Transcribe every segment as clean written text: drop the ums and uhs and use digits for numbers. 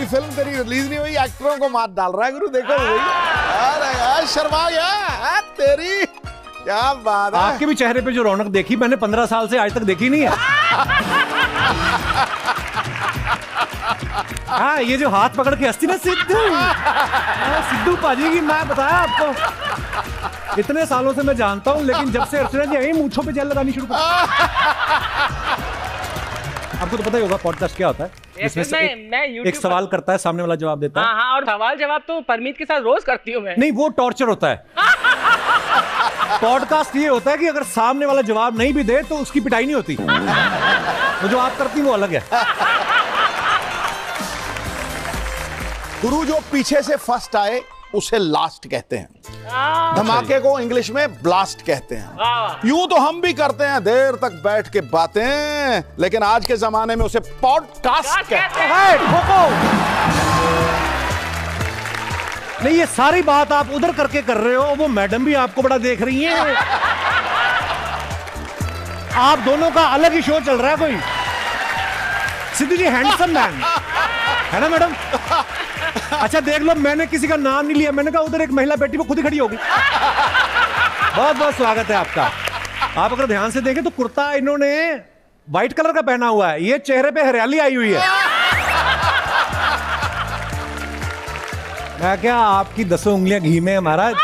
Film तेरी release नहीं हुई, एक्टरों को मात डाल रहा है गुरु। देखो अरे यार शर्मा गया तेरी, क्या बात है। आपके भी चेहरे पे जो रौनक देखी मैंने 15 साल से आज तक देखी नहीं है। हाँ, ये जो हाथ पकड़ के हंसती ना सिद्धू, सिद्धू पाजी की, मैं बताया आपको इतने सालों से मैं जानता हूं, लेकिन जब से अर्चना जी आई मूंछों पे जेल लगानी शुरू कर। आपको तो पता ही होगा पॉडकास्ट क्या होता है, इसमें से एक सवाल करता है, सामने वाला जवाब देता है। हाँ, और सवाल जवाब तो परमीत के साथ रोज करती हूँ मैं। नहीं, वो टॉर्चर होता है। पॉडकास्ट ये होता है कि अगर सामने वाला जवाब नहीं भी दे तो उसकी पिटाई नहीं होती। वो जो आप करती वो अलग है। गुरु जो पीछे से फर्स्ट आए उसे लास्ट कहते हैं, धमाके को इंग्लिश में ब्लास्ट कहते हैं। यूं तो हम भी करते हैं देर तक बैठ के बातें, लेकिन आज के जमाने में उसे पॉडकास्ट कहते हैं। नहीं, ये सारी बात आप उधर करके कर रहे हो, वो मैडम भी आपको बड़ा देख रही हैं। आप दोनों का अलग ही शो चल रहा है कोई। सिद्धू जी हैंडसम मैन है ना मैडम? अच्छा देख लो, मैंने किसी का नाम नहीं लिया, मैंने कहा उधर एक महिला बेटी वो खुद ही खड़ी होगी। बहुत बहुत स्वागत है आपका। आप अगर ध्यान से देखें तो कुर्ता इन्होंने व्हाइट कलर का पहना हुआ है, ये चेहरे पे हरियाली आई हुई है। मैं क्या, आपकी 10 उंगलियां घी में है महाराज।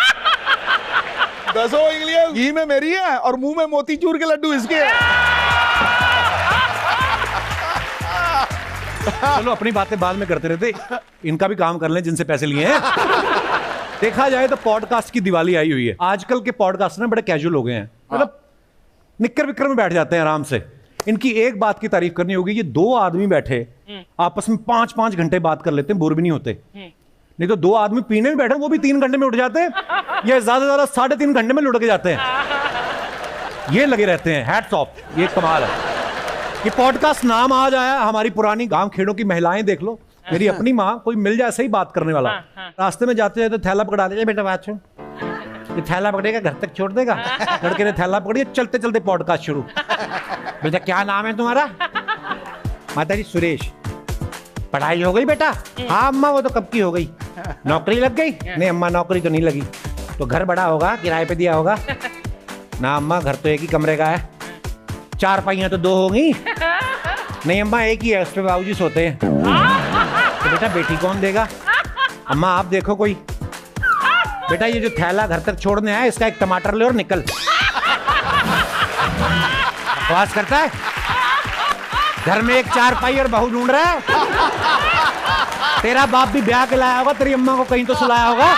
10 उंगलियां घी में मेरी है और मुंह में मोतीचूर के लड्डू इसके हैं। चलो अपनी बातें बाद में करते रहते, इनका भी काम कर लें जिनसे पैसे लिए हैं। देखा जाए तो पॉडकास्ट की दिवाली आई हुई है। आजकल के पॉडकास्ट ना बड़े कैजुअल हो गए हैं, मतलब निक्कर विक्कर में बैठ जाते हैं आराम से। इनकी एक बात की तारीफ करनी होगी, ये 2 आदमी बैठे आपस में 5-5 घंटे बात कर लेते हैं, बोर भी नहीं होते। नहीं तो 2 आदमी पीने में बैठे वो भी 3 घंटे में उठ जाते हैं, या ज्यादा 3.5 घंटे में लुढ़क के जाते हैं। ये लगे रहते हैं। हैट्स ऑफ, ये कमाल है। ये पॉडकास्ट नाम आ जाया, हमारी पुरानी गांव खेड़ों की महिलाएं देख लो, मेरी अपनी माँ, कोई मिल जाए सही बात करने वाला, रास्ते में जाते जाते थैला पकड़ा दे, बेटा बात सुन, ये थैला पकड़ेगा घर तक छोड़ देगा। लड़के ने थैला पकड़िए, चलते चलते पॉडकास्ट शुरू। बेटा क्या नाम है तुम्हारा? माता जी सुरेश। पढ़ाई हो गई बेटा? हाँ अम्मा वो तो कब की हो गई। नौकरी लग गई? नहीं अम्मा नौकरी तो नहीं लगी। तो घर बड़ा होगा, किराए पे दिया होगा? ना अम्मा घर तो एक ही कमरे का है। 4 पाइयां तो 2 होंगी? नहीं अम्मा एक ही है, उस पे बाबूजी सोते हैं। तो बेटा बेटी कौन देगा? अम्मा आप देखो कोई। बेटा ये जो थैला घर तक छोड़ने आया, इसका एक टमाटर ले और निकल। बकवास करता है, घर में एक 4 पाई और बहू ढूंढ रहा है। तेरा बाप भी ब्याह के लाया होगा, तेरी अम्मा को कहीं तो सुलाया होगा।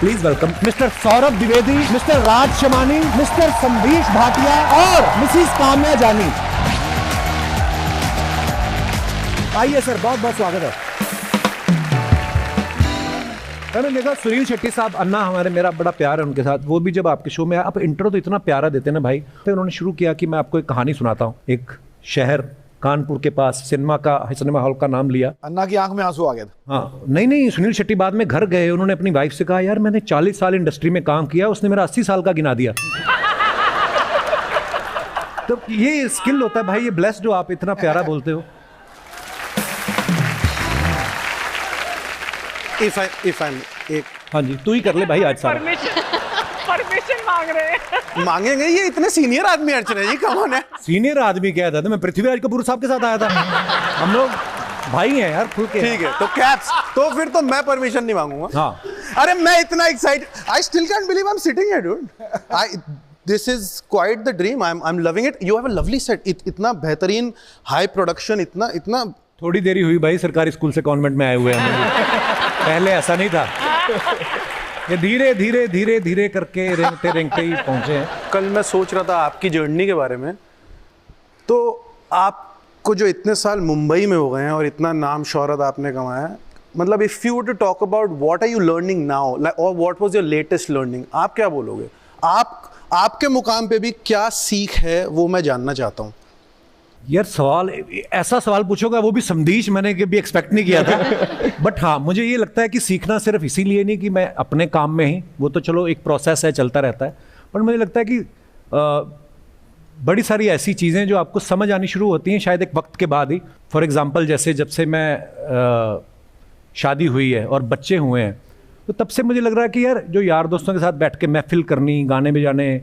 Please welcome mister Saurabh Dwivedi, mister Raj Shamani, mister Sandeesh Bhatia और मिसिस काम्या जानी। आइए सर, बहुत बहुत स्वागत है। मैंने देखा सुनील शेट्टी साहब, अन्ना हमारे, मेरा बड़ा प्यार है उनके साथ। वो भी जब आपके शो में आप इंट्रो तो इतना प्यारा देते ना भाई, तो उन्होंने शुरू किया कि मैं आपको एक कहानी सुनाता हूँ। एक शहर कानपुर के पास सिनेमा हॉल का नाम लिया। अन्ना की आंख में आंसू आ गया था। हाँ नहीं, सुनील शेट्टी बाद में घर गए, उन्होंने अपनी वाइफ से कहा यार मैंने 40 साल इंडस्ट्री में काम किया, उसने मेरा 80 साल का गिना दिया। तो ये स्किल होता है भाई, ये ब्लेस्ड हो आप, इतना प्यारा बोलते हो। हाँ जी, तू ही कर ले भाई आज सारा। परमिशन मांग रहे हैं। मांगेंगे, ये इतने सीनियर आदमी अर्चना जी, कौन है? सीनियर आदमी क्या था? मैं पृथ्वीराज कपूर साहब के साथ आया था। हम लोग भाई हैं यार, खुल के। ठीक है, तो कैप्स, तो फिर तो मैं परमिशन नहीं मांगूंगा। हाँ। अरे मैं इतना excited, I still cantt believe I am sitting here dude. This is quite the dream, I am loving it. You have a lovely set, इतना बेहतरीन हाई प्रोडक्शन, इतना थोड़ी देरी हुई भाई, सरकारी स्कूल से कॉन्वेंट में आए हुए हैं। पहले ऐसा नहीं था, ये धीरे धीरे धीरे धीरे करके रेंगते रेंगते ही पहुंचे हैं। कल मैं सोच रहा था आपकी जर्नी के बारे में, तो आपको जो इतने साल मुंबई में हो गए हैं और इतना नाम शोहरत आपने कमाया है, मतलब if you to talk about what are you learning now, और what was your latest learning, आप क्या बोलोगे? आपके मुकाम पे भी क्या सीख है, वो मैं जानना चाहता हूँ। यार सवाल, ऐसा सवाल पूछोगा वो भी संदेश मैंने भी एक्सपेक्ट नहीं किया था। बट हाँ, मुझे ये लगता है कि सीखना सिर्फ इसीलिए नहीं कि मैं अपने काम में ही, वो तो चलो एक प्रोसेस है, चलता रहता है, पर मुझे लगता है कि बड़ी सारी ऐसी चीज़ें जो आपको समझ आनी शुरू होती हैं शायद एक वक्त के बाद ही। फॉर एग्जांपल जैसे जब से मैं शादी हुई है और बच्चे हुए हैं, तो तब से मुझे लग रहा है कि यार जो यार दोस्तों के साथ बैठ के महफिल करनी, गाने बजाने,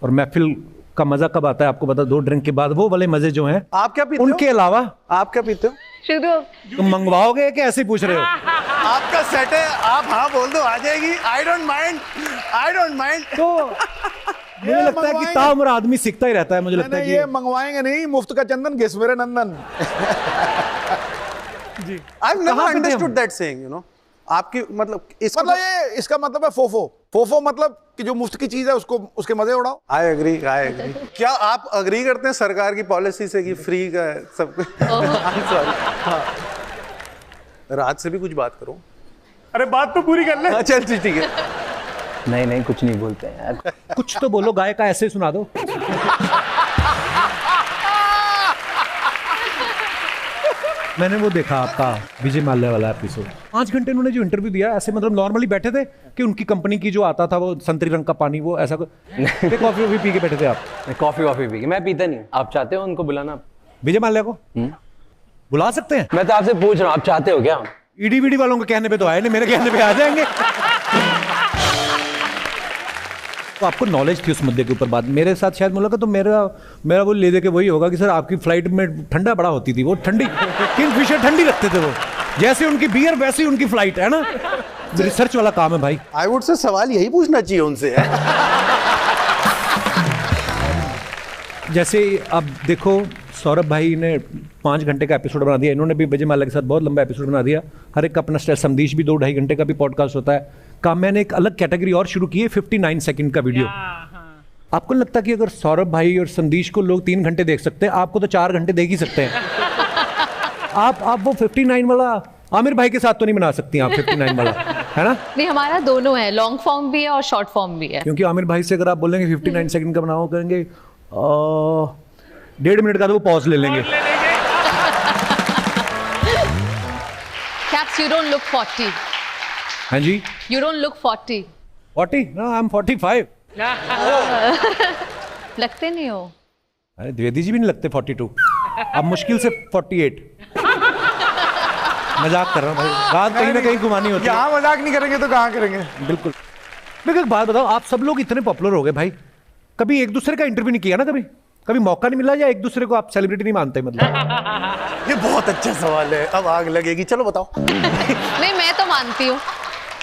और महफिल का मजा कब आता है आपको पता, 2 ड्रिंक के बाद, वो वाले मजे जो हैं। आप क्या पीते हो? उनके अलावा आप क्या पीते हो? शुरू तुम मंगवाओगे कि ऐसे ही पूछ रहे हो? आपका सेट है, आप हाँ बोल दो, आ जाएगी। I don't mind. तो मुझे लगता है कि ताउम्र आदमी सीखता ही रहता है। मुझे लगता है कि ये मंगवाएंगे नहीं, मुफ्त का चंदन घिस मेरे नंदन। जी, I've never कहाँ पे थे understood हम? that saying, you know. आपकी मतलब इसका मतलब है फोफो। फोफो मतलब कि जो मुफ्त की चीज है उसको, उसके मजे उड़ाओ। I agree. क्या आप अग्री करते हैं सरकार की पॉलिसी से कि फ्री का है सब कुछ? राज से भी कुछ बात करो। अरे बात तो पूरी कर ले। चल ठीक है। नहीं कुछ नहीं बोलते हैं यार। कुछ तो बोलो, गाय का ऐसे सुना दो। मैंने वो देखा आपका विजय माल्या वाला एपिसोड, 5 घंटे उन्होंने जो इंटरव्यू दिया, ऐसे मतलब नॉर्मली बैठे थे कि उनकी कंपनी की जो आता था वो संतरी रंग का पानी, वो ऐसा कॉफी वॉफी पी के बैठे थे आप? कॉफी वॉफी पी के मैं पीता नहीं। आप चाहते हो उनको बुलाना? विजय माल्या को बुला सकते हैं? मैं तो आपसे पूछ रहा हूँ, आप चाहते हो क्या? ईडी वीडी वालों के कहने पे तो आए नहीं, मेरे कहने पे आ जाएंगे। तो आपको नॉलेज थी उस मुद्दे के ऊपर। बात मेरे साथ शायद मुलाकात तो मेरा वो ले दे के वही होगा कि सर आपकी फ्लाइट में ठंडा बड़ा होती थी, वो ठंडी किंगफिशर ठंडी रखते थे वो, जैसे उनकी बियर वैसे ही उनकी फ्लाइट है ना। रिसर्च वाला काम है भाई। आई वुड से सवाल यही पूछना चाहिए उनसे। जैसे अब देखो, सौरभ भाई ने 5 घंटे का एपिसोड बना दिया, इन्होंने भी विजय माल्या के साथ बहुत लंबा एपिसोड बना दिया। हर एक का अपना स्टाइल। संदेश भी 2-2.5 घंटे का भी पॉडकास्ट होता है। काम मैंने एक अलग कैटेगरी और शुरू की है, 59 सेकंड का वीडियो। आपको लगता है कि अगर सौरभ भाई और संदेश को लोग 3 घंटे देख सकते हैं, आपको तो 4 घंटे देख ही सकते हैं। आप वो 59 वाला आमिर भाई के साथ तो नहीं बना सकती आप, 59 वाला, है ना? नहीं, हमारा दोनों है, लॉन्ग फॉर्म भी है और शॉर्ट फॉर्म भी है। क्योंकि आमिर भाई से अगर आप बोलेंगे 59 सेकंड का बनाओ, करेंगे 1.5 मिनट का, तो वो पॉज ले लेंगे। Caps, you don't look 40. हाँ जी, You don't look 40. 40? No, I'm 45. लगते नहीं हो। अरे द्विवेदी जी भी नहीं लगते 42। अब मुश्किल से 48। मजाक कर रहा हूँ भाई, बात कहीं ना कहीं घुमानी होती है। यहाँ मजाक नहीं करेंगे तो कहाँ करेंगे? बिल्कुल। मैं एक बात बताओ, आप सब लोग इतने पॉपुलर हो गए भाई, कभी एक दूसरे का इंटरव्यू नहीं किया ना? कभी मौका नहीं मिला, या एक दूसरे को आप सेलिब्रिटी नहीं मानते? मतलब ये बहुत अच्छा सवाल है, अब आग लगेगी। चलो बताओ। नहीं, मैं तो मानती हूँ,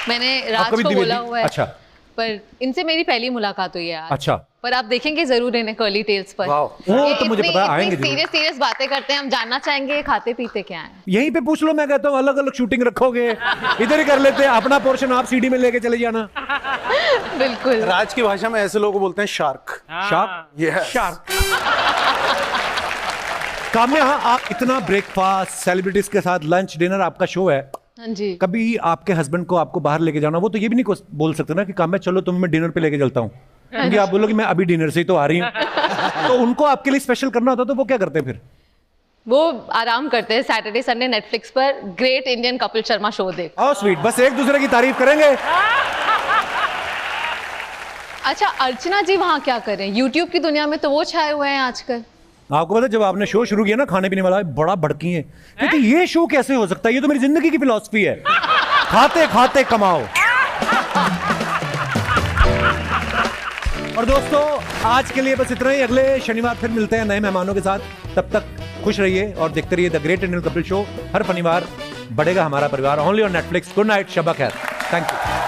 मैंने राज कभी को द्विवेदी? बोला हुआ है। अच्छा। पर इनसे मेरी पहली मुलाकात हुई है आज। अच्छा। पर आप देखेंगे जरूर इन्हें कर्ली टेल्स पर। वो तो मुझे पता है, आएंगे जरूर। सीरियस बातें करते हैं, हम जानना चाहेंगे ये खाते पीते क्या है। यहीं पे पूछ लो, मैं कहता हूँ अलग अलग शूटिंग रखोगे, इधर ही कर लेते हैं, अपना पोर्शन आप सीडी में लेके चले जाना। बिल्कुल। राज की भाषा में ऐसे लोगों को बोलते हैं शार्क। शार्क? ये शार्क। काम्या, आप इतना ब्रेकफास्ट, सेलिब्रिटीज के साथ लंच डिनर, आपका शो है, हाँ जी। कभी आपके हस्बैंड को आपको बाहर लेके जाना, वो तो ये भी नहीं बोल सकते ना कि काम्या चलो तुम्हें मैं डिनर पे लेके चलता हूँ, क्योंकि आप बोलो कि मैं अभी डिनर से ही तो आ रही हूँ। तो उनको आपके लिए स्पेशल करना होता तो वो क्या करते हैं फिर? वो आराम करते हैं सैटरडे संडे नेटफ्लिक्स पर great Indian Kapil Sharma show देख। ओह स्वीट, बस एक दूसरे की तारीफ करेंगे। अच्छा, अर्चना जी वहाँ क्या करें? यूट्यूब की दुनिया में तो वो छाए हुए हैं आजकल। आपको पता है जब आपने शो शुरू किया ना खाने पीने वाला, बड़ा भड़की है क्योंकि ये शो कैसे हो सकता है, ये तो मेरी जिंदगी की फिलॉसफी है, खाते खाते कमाओ। और दोस्तों आज के लिए बस इतना ही, अगले शनिवार फिर मिलते हैं नए मेहमानों के साथ। तब तक खुश रहिए और देखते रहिए the great Indian Kapil show. हर शनिवार बढ़ेगा हमारा परिवार, only on Netflix. Good night, शब्बा खैर, थैंक यू।